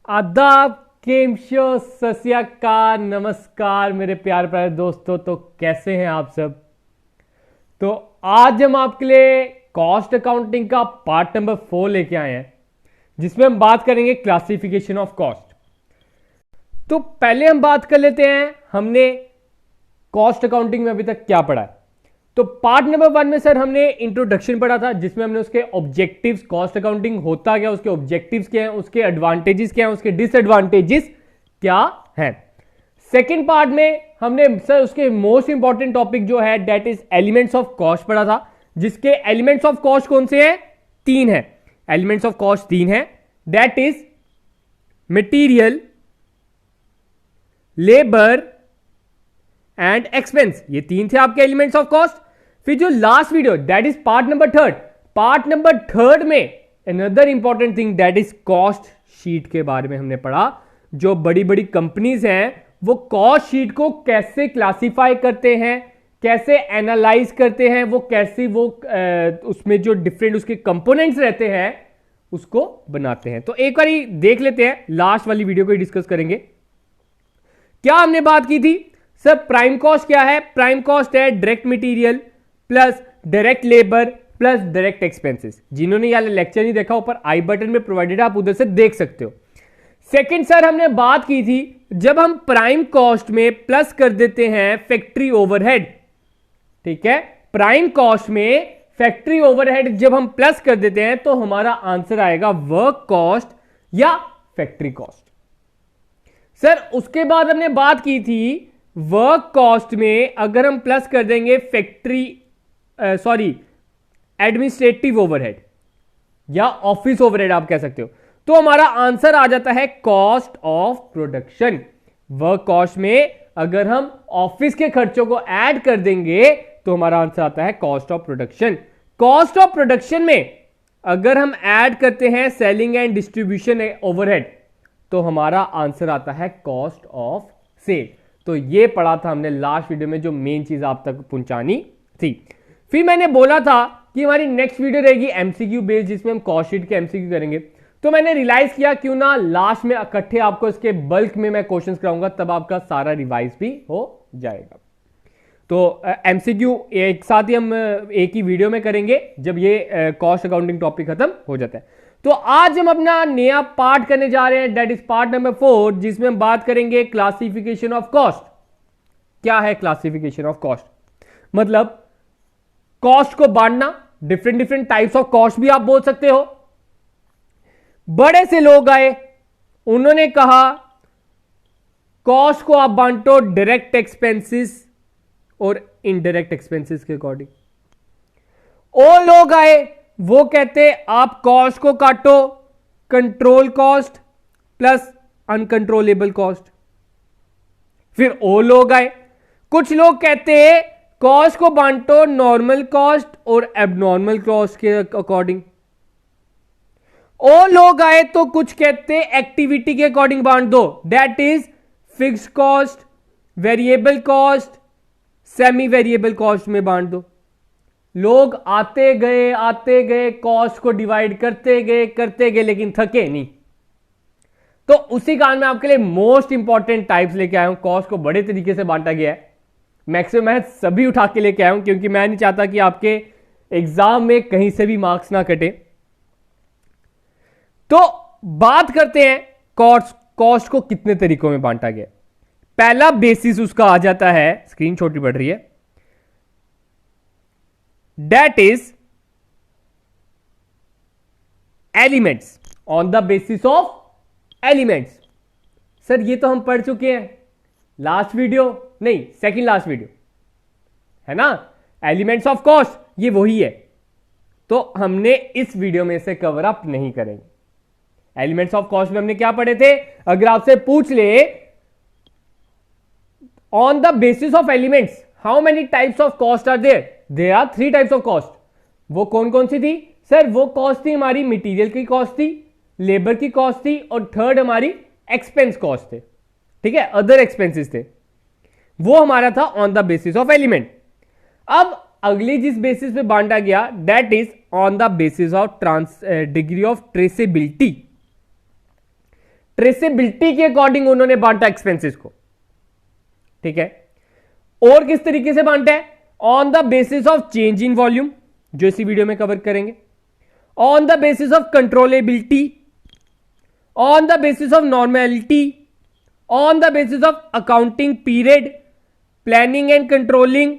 आदाब, केमशो, सस्याकार, नमस्कार मेरे प्यार प्यारे दोस्तों। तो कैसे हैं आप सब। तो आज हम आपके लिए कॉस्ट अकाउंटिंग का पार्ट नंबर 4 लेके आए हैं, जिसमें हम बात करेंगे क्लासिफिकेशन ऑफ कॉस्ट। तो पहले हम बात कर लेते हैं हमने कॉस्ट अकाउंटिंग में अभी तक क्या पढ़ा है। तो पार्ट नंबर 1 में सर हमने इंट्रोडक्शन पढ़ा था, जिसमें हमने उसके ऑब्जेक्टिव्स, कॉस्ट अकाउंटिंग होता क्या, उसके ऑब्जेक्टिव्स क्या हैं, उसके एडवांटेजेस क्या हैं, उसके डिसएडवांटेजेस क्या हैं। सेकंड पार्ट में हमने सर उसके मोस्ट इंपॉर्टेंट टॉपिक जो है that is elements of cost पढ़ा था, जिसके एलिमेंट्स ऑफ कॉस्ट कौन से हैं? 3 है। एलिमेंट्स ऑफ कॉस्ट 3 है, that is material, labour and expense. ये 3 थे आपके एलिमेंट्स ऑफ कॉस्ट। फिर जो last video that is part number 3, part number 3 में another important thing that is cost sheet के बारे में हमने पढ़ा। जो बड़ी बड़ी कंपनीज हैं वो कॉस्ट शीट को कैसे क्लासिफाई करते हैं, कैसे एनालाइज करते हैं, वो कैसे उसमें जो डिफरेंट उसके कंपोनेंट्स रहते हैं उसको बनाते हैं। तो एक बार देख लेते हैं, लास्ट वाली वीडियो को डिस्कस करेंगे। क्या हमने बात की थी सर? प्राइम कॉस्ट क्या है? प्राइम कॉस्ट है direct material plus direct labour plus direct expenses. जिन्होंने यह लेक्चर नहीं देखा, ऊपर आई बटन में प्रोवाइडेड, आप उधर से देख सकते हो। सेकंड सर हमने बात की थी जब हम प्राइम कॉस्ट में प्लस कर देते हैं फैक्ट्री ओवरहेड, ठीक है, प्राइम कॉस्ट में फैक्ट्री ओवरहेड जब हम प्लस कर देते हैं तो हमारा आंसर आएगा वर्क कॉस्ट या फैक्ट्री कॉस्ट। सर उसके बाद हमने बात की थी वर्क कॉस्ट में अगर हम प्लस कर देंगे एडमिनिस्ट्रेटिव ओवरहेड या ऑफिस ओवरहेड आप कह सकते हो, तो हमारा आंसर आ जाता है cost of production. Work cost में अगर हम ऑफिस के खर्चों को ऐड कर देंगे तो हमारा आंसर आता है cost of production. Cost of production में अगर हम ऐड करते हैं सेलिंग एंड डिस्ट्रीब्यूशन ओवरहेड तो हमारा आंसर आता है कॉस्ट ऑफ सेल। तो ये पढ़ा था हमने लास्ट वीडियो में, जो मेन चीज आप तक पहुंचानी थी। फिर मैंने बोला था कि हमारी नेक्स्ट वीडियो रहेगी एमसीक्यू बेस्ड, जिसमें हम कॉस्ट शीट के एमसीक्यू करेंगे। तो मैंने रियलाइज किया क्यों ना लास्ट में इकट्ठे आपको इसके बल्क में मैं क्वेश्चंस कराऊंगा, तब आपका सारा रिवाइज भी हो जाएगा। तो एमसीक्यू एक साथ ही हम एक ही वीडियो में करेंगे जब ये कॉस्ट अकाउंटिंग टॉपिक खत्म हो जाता है। तो आज हम अपना नया पार्ट करने जा रहे हैं, दैट इज पार्ट नंबर 4, जिसमें हम बात करेंगे क्लासिफिकेशन ऑफ कॉस्ट। क्या है क्लासिफिकेशन ऑफ कॉस्ट? मतलब कॉस्ट को बांटना, different different types of cost भी आप बोल सकते हो। बड़े से लोग आए, उन्होंने कहा कॉस्ट को आप बांटो डायरेक्ट एक्सपेंसेस और इनडायरेक्ट एक्सपेंसेस के अकॉर्डिंग। और लोग आए, वो कहते आप कॉस्ट को काटो control cost plus uncontrollable cost. फिर और लोग आए, कुछ लोग कहते हैं कॉस्ट को बांटो नॉर्मल कॉस्ट और एबनॉर्मल कॉस्ट के अकॉर्डिंग। और लोग आए तो कुछ कहते एक्टिविटी के अकॉर्डिंग बांट दो, that is fixed cost, variable cost, semi variable cost में बांट दो। लोग आते गए कॉस्ट को डिवाइड करते गए लेकिन थके नहीं। तो उसी कारण में आपके लिए मोस्ट इंपॉर्टेंट टाइप्स लेके आया हूं। कॉस्ट को बड़े तरीके से बांटा गया है, मैक्सिमम मैं सभी उठा के लेके आया हूं, क्योंकि मैं नहीं चाहता कि आपके एग्जाम में कहीं से भी मार्क्स ना कटे। तो बात करते हैं कॉस्ट को कितने तरीकों में बांटा गया। पहला बेसिस उसका आ जाता है, स्क्रीन छोटी पड़ रही है, that is elements, on the basis of elements। Sir ये तो हम पढ़ चुके हैं लास्ट वीडियो, नहीं सेकंड लास्ट वीडियो है ना, एलिमेंट्स ऑफ कॉस्ट, ये वही है। तो हमने इस वीडियो में से कवर अप नहीं करेंगे। एलिमेंट्स ऑफ कॉस्ट में हमने क्या पढ़े थे? अगर आपसे पूछ ले on the basis of elements how many types of cost are there? There are 3 types of cost. वो कौन कौन सी थी सर? वो कॉस्ट थी हमारी मटेरियल की कॉस्ट थी, लेबर की कॉस्ट थी, और थर्ड हमारी एक्सपेंस कॉस्ट थे, ठीक है, अदर एक्सपेंसेस थे। वो हमारा था on the basis of element. अब अगली जिस बेसिस पे बांटा गया that is on the basis of degree of traceability. Traceability के अकॉर्डिंग उन्होंने बांटा एक्सपेंसेस को, ठीक है। और किस तरीके से बांटा है? On the basis of change in volume, जो इसी वीडियो में कवर करेंगे, on the basis of controllability, on the basis of normality, on the basis of accounting period, planning and controlling,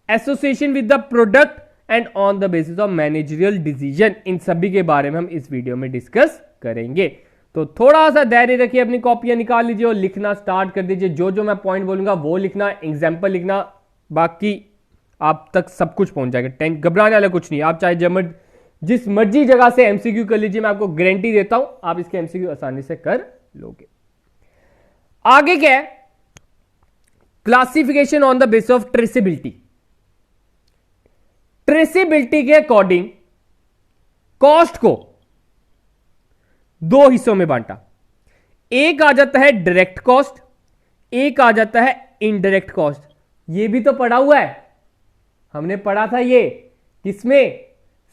association with the product and on the basis of managerial decision. इन सभी के बारे में हम इस video में discuss करेंगे। तो थोड़ा सा धैर्य रखिए, अपनी कॉपियां निकाल लीजिए और लिखना स्टार्ट कर दीजिए। जो जो मैं पॉइंट बोलूंगा वो लिखना, एग्जाम्पल लिखना, बाकी आप तक सब कुछ पहुंच जाएगा। घबराने वाला कुछ नहीं। आप चाहे जिस मर्जी जगह से एमसीक्यू कर लीजिए, मैं आपको गारंटी देता हूं आप इसके एमसीक्यू आसानी से कर लोगे। आगे क्या है? Classification on the basis of traceability. Traceability के अकॉर्डिंग कॉस्ट को दो हिस्सों में बांटा। एक आ जाता है डायरेक्ट कॉस्ट, एक आ जाता है इनडायरेक्ट कॉस्ट। ये भी तो पढ़ा हुआ है, हमने पढ़ा था ये किसमें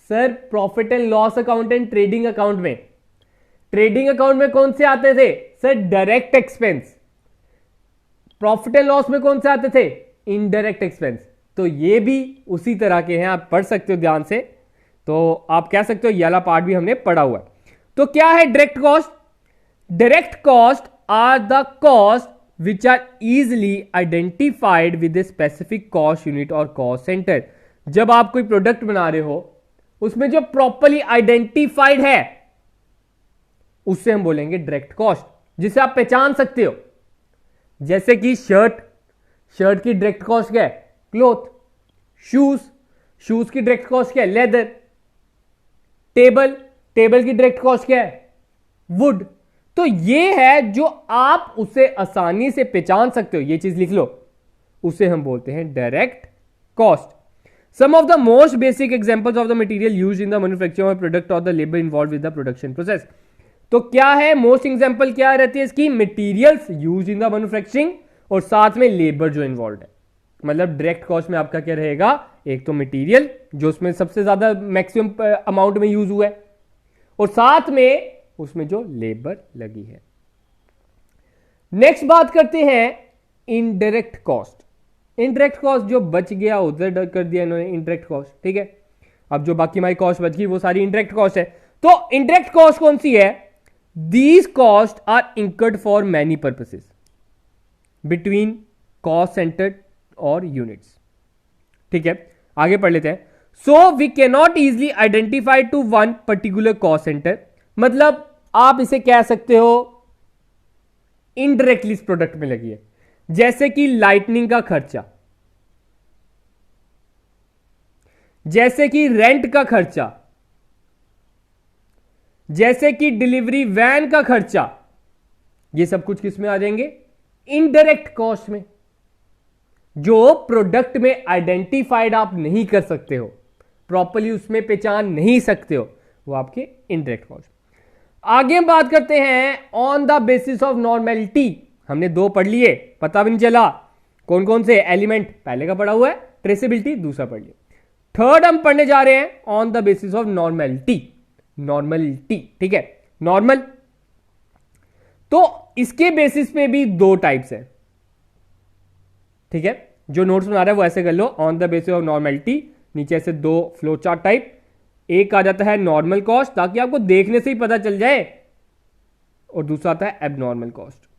sir? Profit and loss account and trading account में। ट्रेडिंग अकाउंट में कौन से आते थे sir? Direct expense. Profit and loss में कौन से आते थे? Indirect expense. तो ये भी उसी तरह के हैं, आप पढ़ सकते हो ध्यान से। तो आप कह सकते हो ये वाला पार्ट भी हमने पढ़ा हुआ है। तो क्या है direct cost? Direct cost are the cost which are easily identified with a specific cost unit और कॉस्ट सेंटर। जब आप कोई प्रोडक्ट बना रहे हो, उसमें जो प्रॉपर्ली आइडेंटिफाइड है उससे हम बोलेंगे डायरेक्ट कॉस्ट, जिसे आप पहचान सकते हो। जैसे कि शर्ट की डायरेक्ट कॉस्ट क्या है? क्लॉथ। शूज की डायरेक्ट कॉस्ट क्या है? लेदर। टेबल की डायरेक्ट कॉस्ट क्या है? वुड। तो ये है जो आप उसे आसानी से पहचान सकते हो, ये चीज लिख लो, उसे हम बोलते हैं direct cost. Some of the most basic examples of the material used in the manufacturing of product और the labour involve with the production process. तो क्या है मोस्ट एग्जांपल? क्या रहती है इसकी? Materials used in the manufacturing और साथ में लेबर जो इन्वॉल्व है। मतलब डायरेक्ट कॉस्ट में आपका क्या रहेगा? एक तो मटेरियल जो उसमें सबसे ज्यादा मैक्सिमम अमाउंट में यूज हुआ है, और साथ में उसमें जो लेबर लगी है। नेक्स्ट बात करते हैं इनडायरेक्ट कॉस्ट। इनडायरेक्ट कॉस्ट जो बच गया उधर कर दिया इन्होंने इनडायरेक्ट कॉस्ट, ठीक है। अब जो बाकी हमारी कॉस्ट बच गई वो सारी इनडायरेक्ट कॉस्ट है। तो इनडायरेक्ट कॉस्ट कौन सी है? These cost are incurred for many purposes between cost centre और यूनिट्स, ठीक है। आगे पढ़ लेते हैं। So we can not easily identify to one particular cost centre. मतलब आप इसे कह सकते हो इनडायरेक्टली इस प्रोडक्ट में लगी है। जैसे कि लाइटनिंग का खर्चा, जैसे कि रेंट का खर्चा, जैसे कि डिलीवरी वैन का खर्चा, ये सब कुछ किस में आ जाएंगे? इनडायरेक्ट कॉस्ट में, जो प्रोडक्ट में आइडेंटिफाइड आप नहीं कर सकते हो, प्रॉपर्ली उसमें पहचान नहीं सकते हो, वो आपके इनडायरेक्ट कॉस्ट। आगे हम बात करते हैं on the basis of normality. हमने दो पढ़ लिए, पता भी नहीं चला कौन कौन से एलिमेंट। पहले का पढ़ा हुआ है ट्रेसेबिलिटी, दूसरा पढ़ लिया। थर्ड हम पढ़ने जा रहे हैं on the basis of normality. Normality, ठीक है, नॉर्मल। तो इसके बेसिस पे भी दो टाइप्स है, ठीक है। जो नोट्स बना रहा है वो ऐसे कर लो, on the basis of normality, नीचे से दो फ्लो चार्ट टाइप। एक आ जाता है नॉर्मल कॉस्ट, ताकि आपको देखने से ही पता चल जाए, और दूसरा आता है एबनॉर्मल कॉस्ट।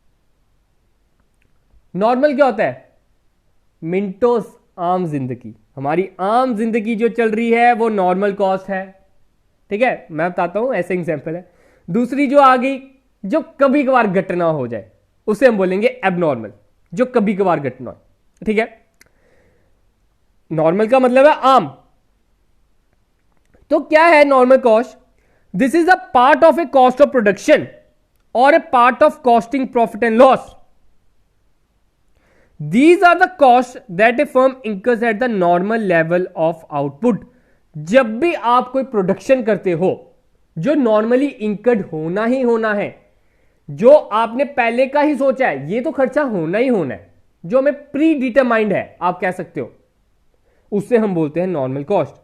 नॉर्मल क्या होता है? मिनटोस आम जिंदगी, हमारी आम जिंदगी जो चल रही है वो नॉर्मल कॉस्ट है, ठीक है। मैं बताता हूं, ऐसे एग्जांपल है। दूसरी जो आ गई, जो कभी कभार घटना हो जाए, उसे हम बोलेंगे एबनॉर्मल, जो कभी कभार घटना हो, ठीक है। नॉर्मल का मतलब है आम। तो क्या है normal cost? This is a part of a cost of production और a part of costing profit and loss. These are the costs that a firm incurs at the normal level of output। जब भी आप कोई production करते हो, जो normally incurred होना ही होना है, जो आपने पहले का ही सोचा है, ये तो खर्चा होना ही होना है, जो हमें प्री डिटरमाइंड है, आप कह सकते हो, उससे हम बोलते हैं नॉर्मल कॉस्ट।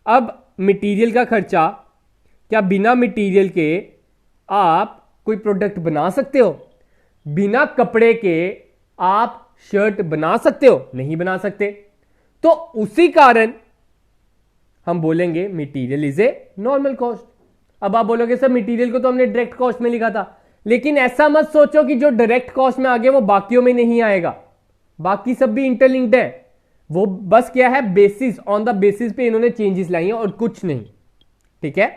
अब मटेरियल का खर्चा, क्या बिना मटेरियल के आप कोई प्रोडक्ट बना सकते हो? बिना कपड़े के आप शर्ट बना सकते हो? नहीं बना सकते। तो उसी कारण हम बोलेंगे material is a normal cost. अब आप बोलोगे सर मटेरियल को तो हमने डायरेक्ट कॉस्ट में लिखा था, लेकिन ऐसा मत सोचो कि जो डायरेक्ट कॉस्ट में आ गया वो बाकियों में नहीं आएगा। बाकी सब भी इंटरलिंक्ड है। वो बस क्या है, बेसिस, ऑन द बेसिस पे इन्होंने चेंजेस लाई हैं और कुछ नहीं। ठीक है,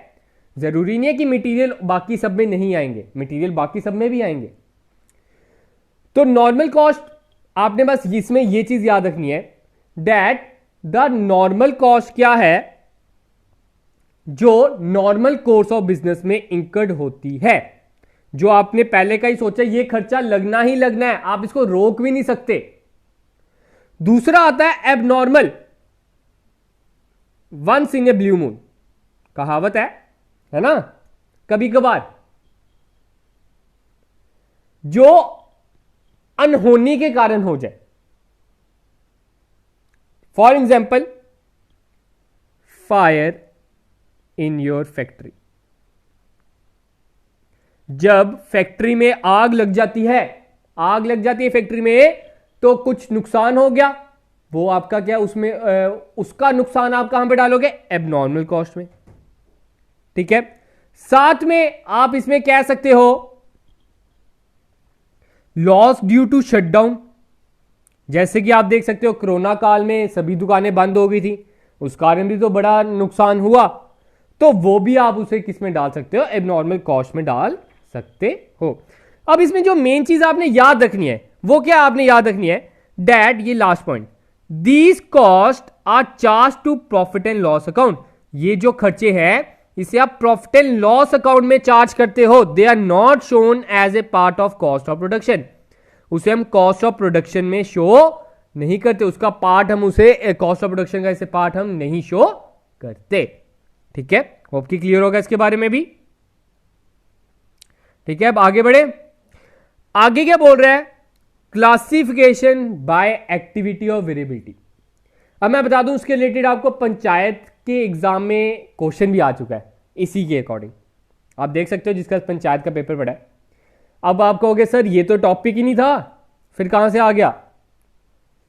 जरूरी नहीं है कि मटेरियल बाकी सब में नहीं आएंगे, मटेरियल बाकी सब में भी आएंगे। तो नॉर्मल कॉस्ट आपने बस इसमें यह चीज याद रखनी है दैट द नॉर्मल कॉस्ट क्या है, जो नॉर्मल कोर्स ऑफ बिजनेस में इंकर्ड होती है, जो आपने पहले का ही सोचा ये खर्चा लगना ही लगना है, आप इसको रोक भी नहीं सकते। दूसरा आता है abnormal, once in a blue moon, कहावत है ना, कभी कभार, जो अनहोनी के कारण हो जाए। For example, fire in your factory. जब फैक्ट्री में आग लग जाती है, आग लग जाती है फैक्ट्री में, तो कुछ नुकसान हो गया, वो आपका क्या उसमें उसका नुकसान आप कहां पे डालोगे? एबनॉर्मल कॉस्ट में। ठीक है, साथ में आप इसमें कह सकते हो लॉस ड्यू टू शटडाउन। जैसे कि आप देख सकते हो कोरोना काल में सभी दुकानें बंद हो गई थी, उस कारण भी तो बड़ा नुकसान हुआ, तो वो भी आप उसे किस में डाल सकते हो? एबनॉर्मल कॉस्ट में डाल सकते हो। अब इसमें जो मेन चीज आपने याद रखनी है वो क्या आपने याद रखनी है? दैट, ये last point, these cost are charge to profit and loss account. ये जो खर्चे हैं इसे आप प्रॉफिट एंड लॉस अकाउंट में चार्ज करते हो। They are not shown as a part of cost of production. उसे हम कॉस्ट ऑफ प्रोडक्शन में शो नहीं करते, उसका पार्ट हम उसे कॉस्ट ऑफ प्रोडक्शन का इसे पार्ट हम नहीं शो करते। ठीक है, होप कि क्लियर होगा इसके बारे में भी। ठीक है, अब आगे बढ़े। आगे क्या बोल रहा है? Classification bye activity of variability. अब मैं बता दूं उसके रिलेटेड आपको पंचायत के एग्जाम में क्वेश्चन भी आ चुका है इसी के अकॉर्डिंग, आप देख सकते हो, जिसका पंचायत का पेपर पड़ा है। अब आप कहोगे सर ये तो टॉपिक ही नहीं था, फिर कहां से आ गया?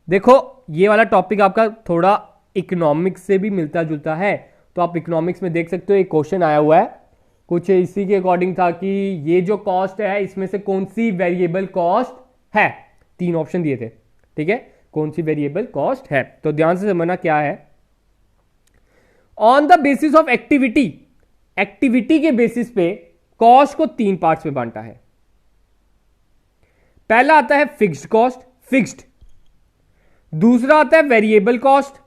देखो ये वाला टॉपिक आपका थोड़ा इकोनॉमिक्स से भी मिलता जुलता है, तो आप इकोनॉमिक्स में देख सकते हो एक क्वेश्चन आया हुआ है कुछ इसी के अकॉर्डिंग था कि ये जो कॉस्ट है इसमें से कौन सी वेरिएबल कॉस्ट है। 3 ऑप्शन दिए थे। ठीक है, कौन सी वेरिएबल कॉस्ट है, तो ध्यान से समझना क्या है। On the basis of activity, activity के बेसिस पे कॉस्ट को 3 पार्ट्स में बांटा है। पहला आता है फिक्स्ड कॉस्ट, फिक्स्ड। दूसरा आता है वेरिएबल कॉस्ट,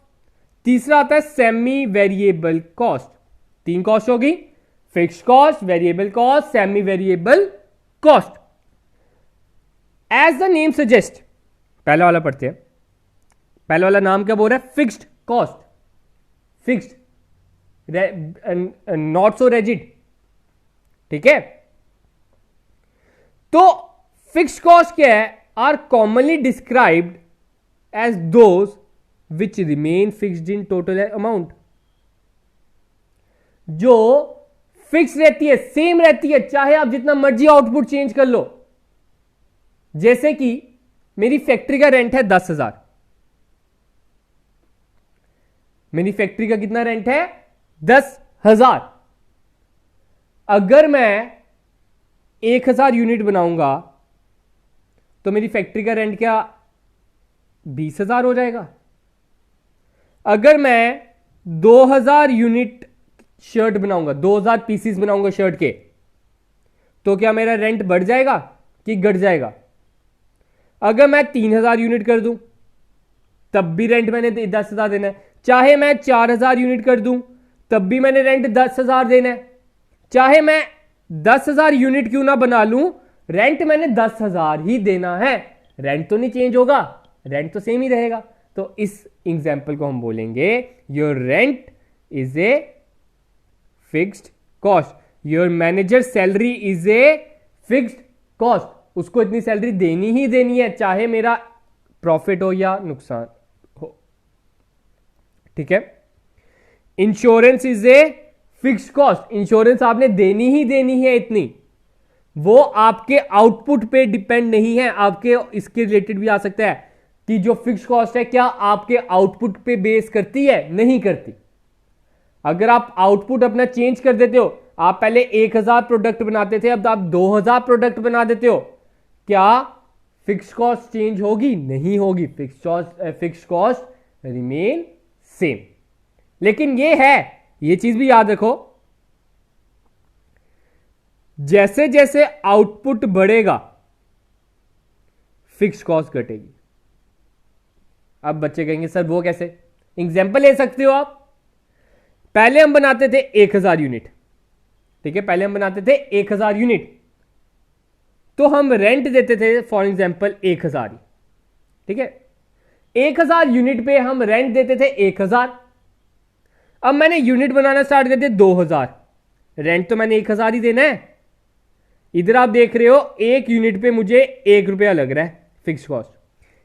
तीसरा आता है सेमी वेरिएबल कॉस्ट। 3 कॉस्ट होगी, fixed cost, variable cost, semi variable cost. As the name suggest, पहला वाला पढ़ते हैं। पहला वाला नाम क्या बोल रहा है? Fixed cost, fixed, not so rigid. ठीक है, तो फिक्स्ड कॉस्ट क्या है? Are commonly described as those which remain fixed in total amount. जो फिक्स रहती है, सेम रहती है, चाहे आप जितना मर्जी आउटपुट चेंज कर लो। जैसे कि मेरी फैक्ट्री का रेंट है 10,000, मेरी फैक्ट्री का कितना रेंट है? 10,000। अगर मैं 1,000 यूनिट बनाऊंगा तो मेरी फैक्ट्री का रेंट क्या 20,000 हो जाएगा? अगर मैं 2,000 यूनिट शर्ट बनाऊंगा, 2,000 पीसीस बनाऊंगा शर्ट के, तो क्या मेरा रेंट बढ़ जाएगा कि घट जाएगा? अगर मैं 3,000 यूनिट कर दूं तब भी रेंट मैंने 10,000 देना है। चाहे मैं 4,000 यूनिट कर दूं तब भी मैंने रेंट 10,000 देना है। चाहे मैं 10,000 यूनिट क्यों ना बना लूं, रेंट मैंने 10,000 ही देना है। रेंट तो नहीं चेंज होगा, रेंट तो सेम ही रहेगा। तो इस एग्जाम्पल को हम बोलेंगे your rent is a fixed cost, your manager salary is a fixed cost. उसको इतनी सैलरी देनी ही देनी है, चाहे मेरा प्रॉफिट हो या नुकसान हो। ठीक है, insurance is a fixed cost, insurance आपने देनी ही देनी है इतनी। वो आपके आउटपुट पे डिपेंड नहीं है। आपके इसके रिलेटेड भी आ सकता है कि जो फिक्स कॉस्ट है क्या आपके आउटपुट पे बेस करती है, नहीं करती। अगर आप आउटपुट अपना चेंज कर देते हो, आप पहले 1000 प्रोडक्ट बनाते थे, अब आप 2000 प्रोडक्ट बना देते हो, क्या फिक्स कॉस्ट चेंज होगी? नहीं होगी। Fix cost remain same. लेकिन ये चीज भी याद रखो, जैसे जैसे आउटपुट बढ़ेगा फिक्स कॉस्ट घटेगी। अब बच्चे कहेंगे सर वो कैसे? एग्जांपल ले सकते हो आप। पहले हम बनाते थे 1000 यूनिट, ठीक है, पहले हम बनाते थे 1000 यूनिट, तो हम रेंट देते थे फॉर एग्जांपल 1000 ही, ठीक है। 1000 यूनिट पे हम रेंट देते थे 1000। अब मैंने यूनिट बनाना स्टार्ट कर दिया 2000, रेंट तो मैंने 1000 ही देना है। इधर आप देख रहे हो एक यूनिट पे मुझे 1 रुपया लग रहा है फिक्स कॉस्ट,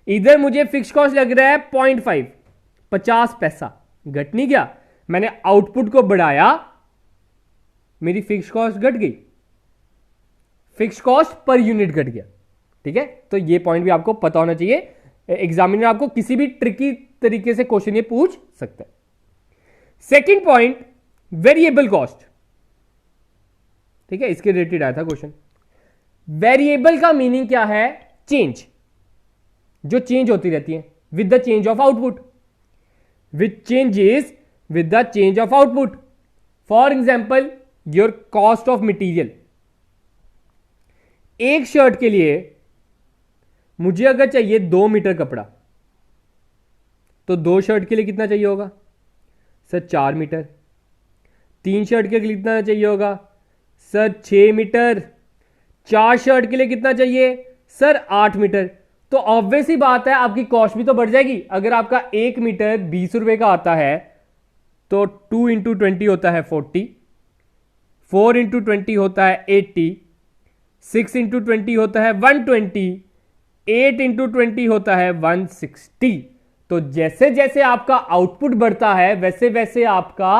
इधर मुझे फिक्स कॉस्ट लग रहा है 0.5, 50 पैसा। घट नहीं गया? मैंने आउटपुट को बढ़ाया, मेरी फिक्स कॉस्ट घट गई, फिक्स कॉस्ट पर यूनिट घट गया, ठीक है। तो ये पॉइंट भी आपको पता होना चाहिए। एग्जामिनर आपको किसी भी ट्रिकी तरीके से क्वेश्चन ये पूछ सकता है। सेकंड पॉइंट, वेरिएबल कॉस्ट, ठीक है, इसके रिलेटेड आया था क्वेश्चन। वेरिएबल का मीनिंग क्या है? चेंज, जो चेंज होती रहती है with the change of output, which changes with the change of output. For example your cost of material. एक शर्ट के लिए मुझे अगर चाहिए 2 मीटर कपड़ा, तो 2 शर्ट के लिए कितना चाहिए होगा सर? 4 मीटर। 3 शर्ट के लिए कितना चाहिए होगा सर? 6 मीटर। 4 शर्ट के लिए कितना चाहिए सर? 8 मीटर। तो ऑब्वियस ही बात है आपकी कॉस्ट भी तो बढ़ जाएगी। अगर आपका 1 मीटर 20 रुपए का आता है तो 2 इंटू 20 होता है 40, 4 इंटू 20 होता है 80, 6 इंटू 20 होता है 120, 8 इंटू 20 होता है 160। तो जैसे जैसे आपका आउटपुट बढ़ता है वैसे वैसे आपका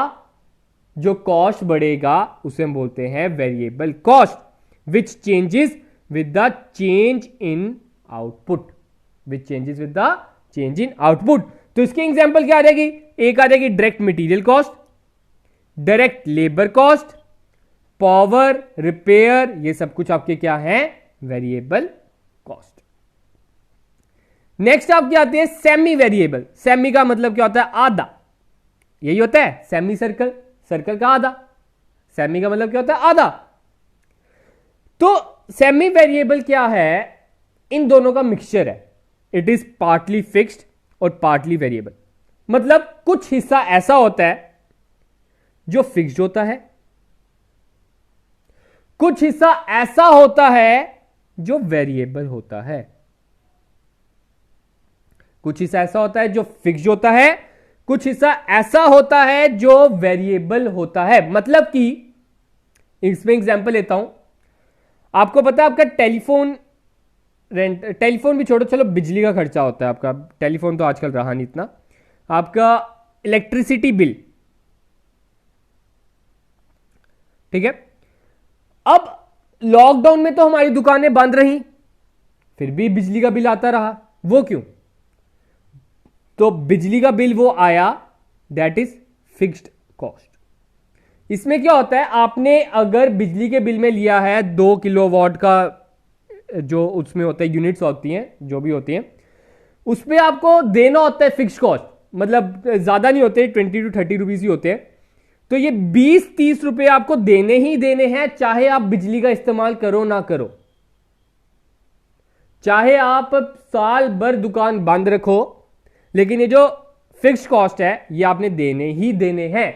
जो कॉस्ट बढ़ेगा उसे हम बोलते हैं variable cost, which changes with the change in output, which changes with the change in output. तो इसकी एग्जांपल क्या आ जाएगी? एक आ जाएगी direct material cost, direct labour cost, power, repair, ये सब कुछ आपके क्या है? Variable cost. नेक्स्ट आपकी आती है सेमी वेरिएबल। सेमी का मतलब क्या होता है? आधा, यही होता है सेमी सर्कल, सर्कल का आधा। सेमी का मतलब क्या होता है? आधा। तो सेमी वेरिएबल क्या है? इन दोनों का मिक्सचर है। इट इज पार्टली फिक्स्ड और पार्टली वेरिएबल। मतलब कुछ हिस्सा ऐसा होता है जो फिक्स्ड होता है, कुछ हिस्सा ऐसा होता है जो वेरिएबल होता है। कुछ हिस्सा ऐसा होता है जो फिक्स्ड होता है, कुछ हिस्सा ऐसा होता है जो वेरिएबल होता है। मतलब कि इसमें एग्जांपल लेता हूं, आपको पता है आपका टेलीफोन रेंट, टेलीफोन भी छोड़ो, चलो बिजली का खर्चा होता है आपका, टेलीफोन तो आजकल रहा नहीं इतना, आपका इलेक्ट्रिसिटी बिल, ठीक है। अब लॉकडाउन में तो हमारी दुकानें बंद रही, फिर भी बिजली का बिल आता रहा। वो क्यों? तो बिजली का बिल वो आया, दैट इज फिक्स्ड कॉस्ट। इसमें क्या होता है, आपने अगर बिजली के बिल में लिया है 2 किलोवाट का, जो उसमें होता है यूनिट्स होती हैं जो भी होती हैं, उस पर आपको देना होता है फिक्स्ड कॉस्ट। मतलब ज्यादा नहीं होते, 20 to 30 रुपीज ही होते हैं। तो ये 20-30 रुपए आपको देने ही देने हैं, चाहे आप बिजली का इस्तेमाल करो ना करो, चाहे आप साल भर दुकान बंद रखो, लेकिन ये जो फिक्स्ड कॉस्ट है ये आपने देने ही देने हैं।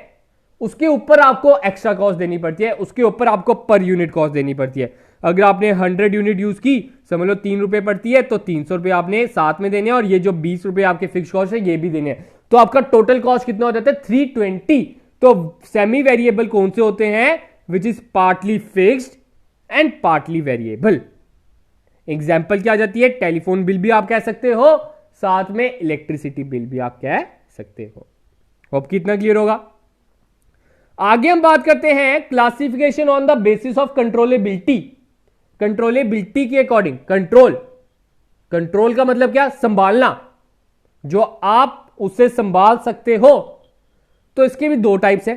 उसके ऊपर आपको एक्स्ट्रा कॉस्ट देनी पड़ती है, उसके ऊपर आपको पर यूनिट कॉस्ट देनी पड़ती है। अगर आपने 100 यूनिट यूज की, समझ लो 3 रुपए पड़ती है, तो 300 रुपए आपने साथ में देने हैं, और ये जो 20 रुपए आपके फिक्स कॉस्ट है ये भी देने हैं। तो आपका टोटल कॉस्ट कितना हो जाता है? 320। तो सेमी वेरिएबल कौन से होते हैं? Which is partly fixed and partly variable. Example क्या आ जाती है? टेलीफोन बिल भी आप कह सकते हो, साथ में इलेक्ट्रिसिटी बिल भी आप कह सकते हो। होप कितना क्लियर होगा। आगे हम बात करते हैं classification on the basis of controllability. Controllability के अकॉर्डिंग। कंट्रोल का मतलब क्या? संभालना, जो आप उसे संभाल सकते हो। तो इसके भी दो टाइप्स है,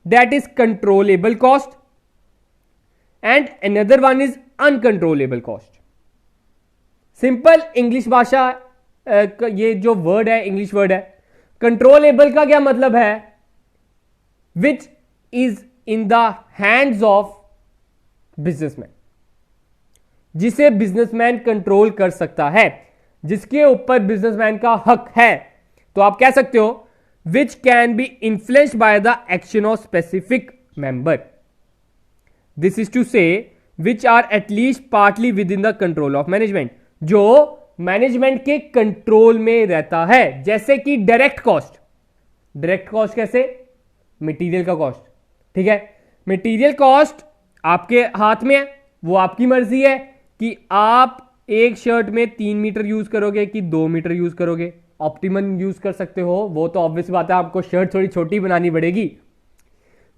that is controllable cost and another one is uncontrollable cost. Simple English भाषा, ये जो वर्ड है इंग्लिश वर्ड है। कंट्रोलेबल का क्या मतलब है? Which is in the hands of businessman, जिसे बिजनेसमैन कंट्रोल कर सकता है, जिसके ऊपर बिजनेसमैन का हक है। तो आप कह सकते हो which can be influenced by the action of specific member, this is to say which are at least partly within the control of management, जो मैनेजमेंट के कंट्रोल में रहता है। जैसे कि डायरेक्ट कॉस्ट कैसे? मटेरियल का कॉस्ट, ठीक है। मटेरियल कॉस्ट आपके हाथ में है, वो आपकी मर्जी है कि आप एक शर्ट में 3 मीटर यूज करोगे कि 2 मीटर यूज करोगे। ऑप्टिमम यूज कर सकते हो, वो तो ऑब्वियस बात है, आपको शर्ट थोड़ी छोटी बनानी पड़ेगी,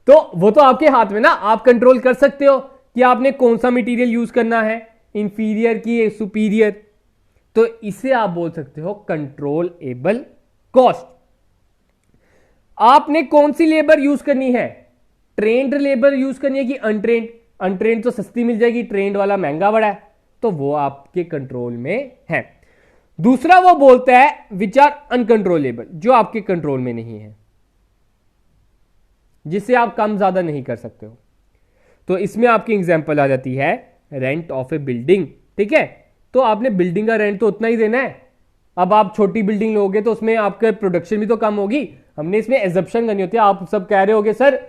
तो वो तो आपके हाथ में ना, आप कंट्रोल कर सकते हो कि आपने कौन सा मटेरियल यूज करना है, इंफीरियर की सुपीरियर। तो इसे आप बोल सकते हो कंट्रोलेबल कॉस्ट। आपने कौन सी लेबर यूज करनी है? ट्रेंड लेबर यूज करनी है कि अनट्रेंड? अनट्रेंड तो सस्ती मिल जाएगी, ट्रेंड वाला महंगा बड़ा है, तो वो आपके कंट्रोल में है। दूसरा वो बोलता है विच आर अनकंट्रोलेबल, जो आपके कंट्रोल में नहीं है, जिसे आप कम ज्यादा नहीं कर सकते हो। तो इसमें आपकी एग्जांपल आ जाती है रेंट ऑफ ए बिल्डिंग, ठीक है। तो आपने बिल्डिंग का रेंट तो उतना ही देना है। अब आप छोटी बिल्डिंग लोगे तो उसमें आपका प्रोडक्शन भी तो कम होगी। हमने इसमें एजप्शन करनी होती है। आप सब कह रहे होगे सर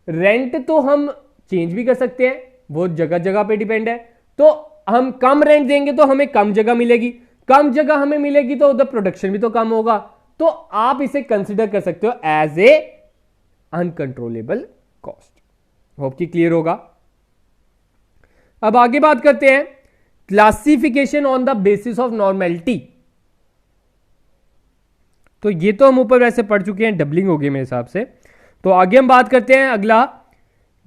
रेंट तो हम चेंज भी कर सकते हैं, वो जगह जगह पे डिपेंड है। तो हम कम रेंट देंगे तो हमें कम जगह मिलेगी, कम जगह हमें मिलेगी तो उधर प्रोडक्शन भी तो कम होगा। तो आप इसे कंसिडर कर सकते हो as a uncontrollable cost. Hope कि क्लियर होगा। अब आगे बात करते हैं classification on the basis of normality. तो ये तो हम ऊपर वैसे पढ़ चुके हैं, डबलिंग हो गई मेरे हिसाब से। तो आगे हम बात करते हैं अगला,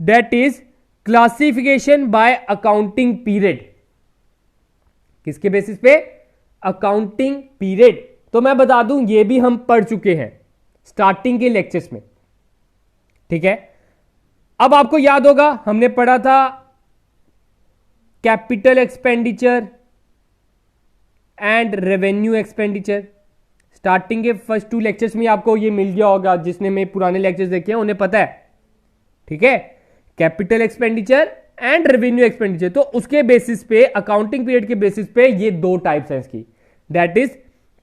that is classification by accounting period. किसके बेसिस पे? Accounting period. तो मैं बता दूं ये भी हम पढ़ चुके हैं स्टार्टिंग के लेक्चर्स में, ठीक है। अब आपको याद होगा हमने पढ़ा था capital expenditure and revenue expenditure. Starting के फर्स्ट 2 लेक्चर्स में आपको ये मिल गया होगा, जिसने में पुराने लेक्चर्स देखे हैं उन्हें पता है, ठीक है। Capital expenditure and revenue expenditure. तो उसके बेसिस पे, अकाउंटिंग पीरियड के बेसिस पे ये 2 टाइप्स हैं इसकी, that is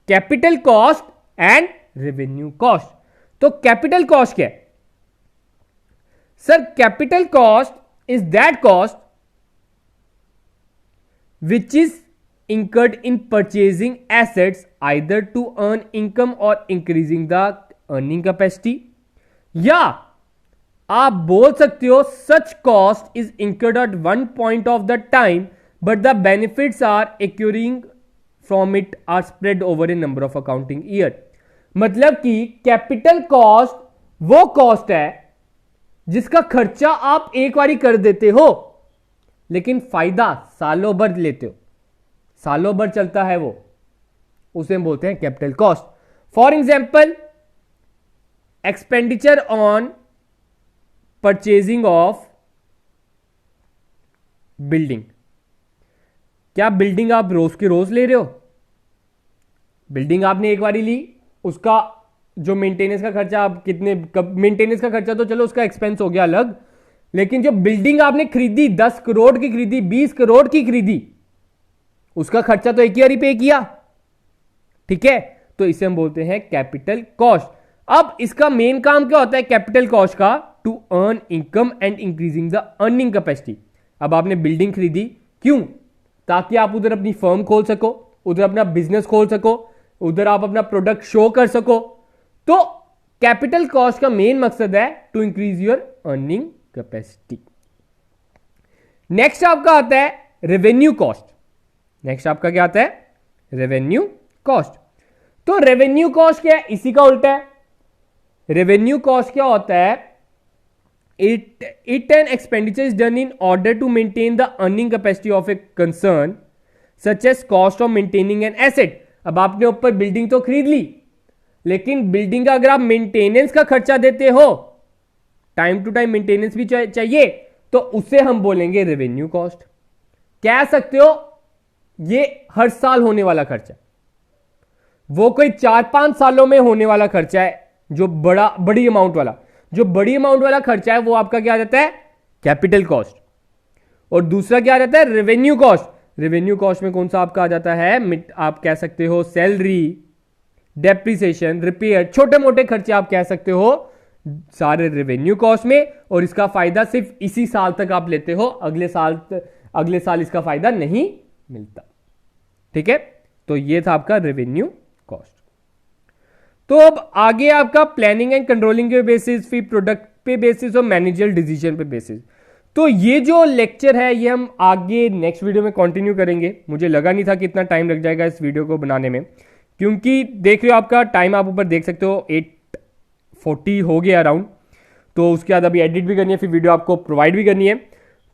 capital cost and revenue cost. तो कैपिटल कॉस्ट क्या है? Sir capital cost is that cost which is incurred in purchasing assets either to earn income or increasing the earning capacity। या आप बोल सकते हो such cost is incurred at one point of the time but the benefits are accruing from it are spread over a number of accounting year। मतलब कि capital cost वो cost है जिसका खर्चा आप एक बारी कर देते हो, लेकिन फायदा सालों भर लेते हो, सालों भर चलता है वो, उसे हम बोलते हैं capital cost. For example expenditure on purchasing of building. क्या बिल्डिंग आप रोज के रोज ले रहे हो? बिल्डिंग आपने एक बारी ली, उसका जो मेंटेनेंस का खर्चा, आप कितने मेंटेनेंस का खर्चा तो चलो उसका एक्सपेंस हो गया अलग, लेकिन जो बिल्डिंग आपने खरीदी 10 करोड़ की खरीदी, 20 करोड़ की खरीदी, उसका खर्चा तो एक ही बारी पे किया, ठीक है। तो इसे हम बोलते हैं कैपिटल कॉस्ट। अब इसका मेन काम क्या होता है कैपिटल कॉस्ट का? To earn income and increasing the earning capacity. अब आपने बिल्डिंग खरीदी, क्यों? ताकि आप उधर अपनी फर्म खोल सको, उधर अपना बिजनेस खोल सको, उधर आप अपना प्रोडक्ट शो कर सको। तो कैपिटल कॉस्ट का मेन मकसद है to increase your earning capacity. Next आपका आता है रेवेन्यू कॉस्ट। नेक्स्ट आपका क्या आता है? Revenue cost. तो रेवेन्यू कॉस्ट क्या है? इसी का उल्टा है। रेवेन्यू कॉस्ट क्या होता है? it an expenditure is done in order to maintain the earning capacity of a concern such as cost of maintaining an asset. अब आपने ऊपर बिल्डिंग तो खरीद ली, लेकिन बिल्डिंग का अगर आप मेंटेनेंस का खर्चा देते हो, टाइम टू टाइम मेंटेनेंस भी चाहिए, तो उसे हम बोलेंगे रेवेन्यू कॉस्ट। कह सकते हो ये हर साल होने वाला खर्चा, वो कोई 4-5 सालों में होने वाला खर्चा है जो बड़ी अमाउंट वाला, जो बड़ी अमाउंट वाला खर्चा है वो आपका क्या रहता है, कैपिटल कॉस्ट। और दूसरा क्या रहता है, रेवेन्यू कॉस्ट। रेवेन्यू कॉस्ट में कौन सा आपका आ जाता है, आप कह सकते हो सैलरी, डेप्रिसिएशन, रिपेयर, छोटे मोटे खर्चे आप कह सकते हो सारे रेवेन्यू कॉस्ट में। और इसका फायदा सिर्फ इसी साल तक आप लेते हो, अगले साल इसका फायदा नहीं मिलता। ठीक है, तो ये था आपका रेवेन्यू कॉस्ट। तो अब आगे आपका प्लानिंग एंड कंट्रोलिंग के बेसिस, फिर प्रोडक्ट पे बेसिस और मैनेजरियल डिसीजन पे बेसिस। तो ये जो लेक्चर है ये हम आगे नेक्स्ट वीडियो में कंटिन्यू करेंगे। मुझे लगा नहीं था कि इतना टाइम लग जाएगा इस वीडियो को बनाने में, क्योंकि देख रहे हो आपका टाइम आप ऊपर देख सकते हो 8:40 हो गया अराउंड। तो उसके बाद अभी एडिट भी करनी है, फिर वीडियो आपको प्रोवाइड भी करनी है।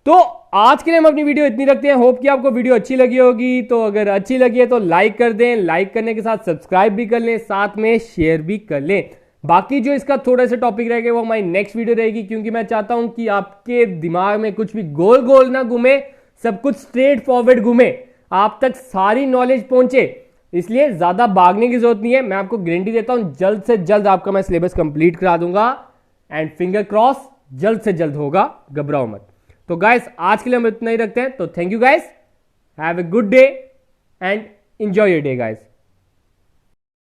तो आज के लिए हम अपनी वीडियो इतनी रखते हैं। होप कि आपको वीडियो अच्छी लगी होगी। तो अगर अच्छी लगी है तो लाइक कर दें, लाइक करने के साथ सब्सक्राइब भी कर लें, साथ में शेयर भी कर लें। बाकी जो इसका थोड़ा सा टॉपिक रहेगा वो हमारी नेक्स्ट वीडियो रहेगी, क्योंकि मैं चाहता हूं कि आपके दिमाग में कुछ भी गोल गोल ना घूमे, सब कुछ स्ट्रेट फॉरवर्ड घूमे, आप तक सारी नॉलेज पहुंचे। इसलिए ज्यादा भागने की जरूरत नहीं है। मैं आपको गारंटी देता हूं जल्द से जल्द आपका मैं सिलेबस कंप्लीट करा दूंगा, एंड फिंगर क्रॉस जल्द से जल्द होगा, घबराओ मत। तो गाइस आज के लिए हम इतना ही रखते हैं। तो thank you guys, have a good day and enjoy your day guys.